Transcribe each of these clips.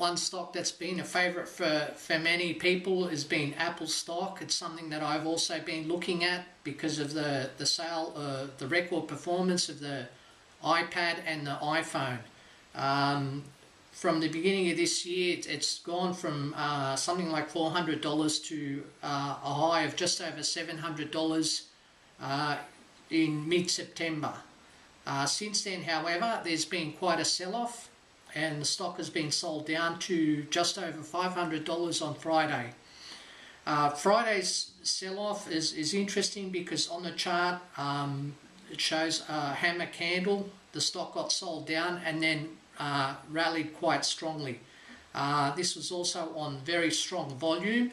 one stock that's been a favourite for many people has been Apple stock. It's something that I've also been looking at because of the record performance of the iPad and the iPhone. From the beginning of this year, it's gone from something like $400 to a high of just over $700 in mid-September. Since then, however, there's been quite a sell-off, and the stock has been sold down to just over $500 on Friday. Friday's sell-off is interesting because on the chart it shows a hammer candle. The stock got sold down and then rallied quite strongly. This was also on very strong volume,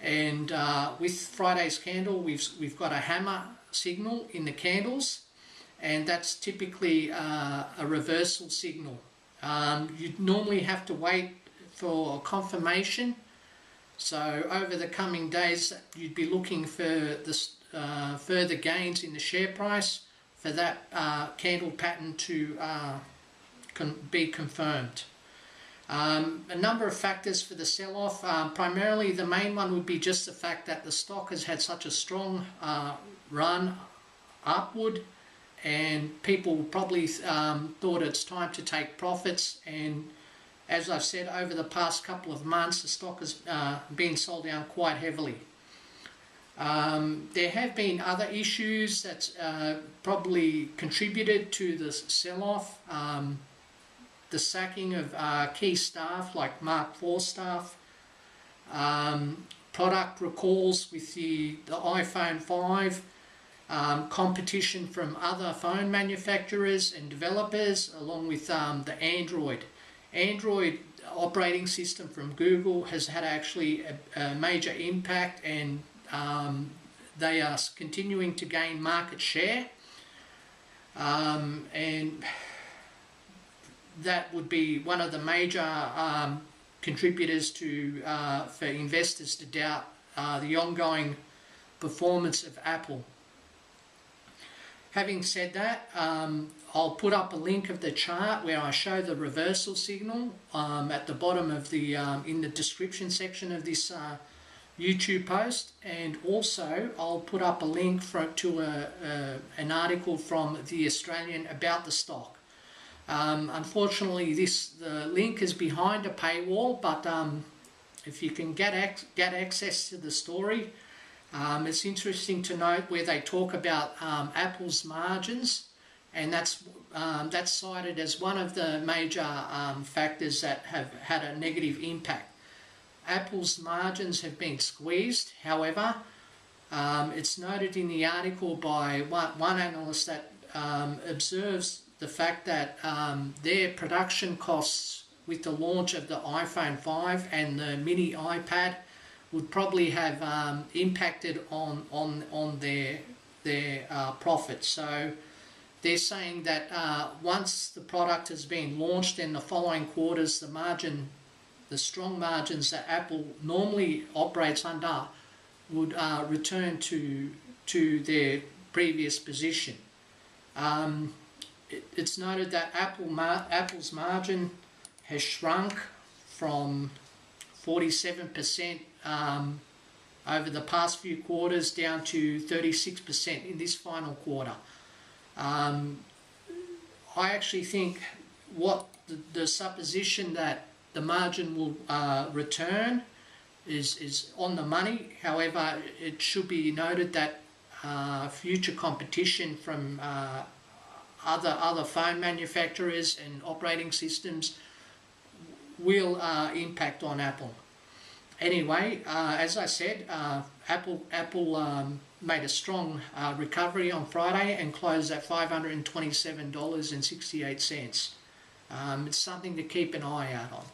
and with Friday's candle we've got a hammer signal in the candles, and that's typically a reversal signal. You'd normally have to wait for confirmation, so over the coming days you'd be looking for this further gains in the share price for that candle pattern to be confirmed. A number of factors for the sell-off. Primarily the main one would be just the fact that the stock has had such a strong run upward, and people probably thought it's time to take profits, and as I've said, over the past couple of months the stock has been sold down quite heavily. There have been other issues that probably contributed to the sell-off. The sacking of key staff like Mark IV staff, product recalls with the iPhone 5, competition from other phone manufacturers and developers, along with the Android operating system from Google has had actually a major impact, and they are continuing to gain market share, and that would be one of the major contributors to for investors to doubt the ongoing performance of Apple. Having said that, I'll put up a link of the chart where I show the reversal signal at the bottom of the in the description section of this YouTube post, and also I'll put up a link to an article from the Australian about the stock. Unfortunately, the link is behind a paywall, but if you can get access to the story, it's interesting to note where they talk about Apple's margins, and that's cited as one of the major factors that have had a negative impact. Apple's margins have been squeezed. However, it's noted in the article by one analyst that observes the fact that their production costs with the launch of the iPhone 5 and the mini iPad would probably have impacted on their profits. So they're saying that once the product has been launched in the following quarters, the strong margins that Apple normally operates under would return to their previous position. It's noted that Apple's margin has shrunk from 47% over the past few quarters down to 36% in this final quarter. I actually think what the supposition that the margin will return is on the money. However, it should be noted that future competition from other phone manufacturers and operating systems will impact on Apple. Anyway, as I said, Apple made a strong recovery on Friday and closed at $527.68. It's something to keep an eye out on.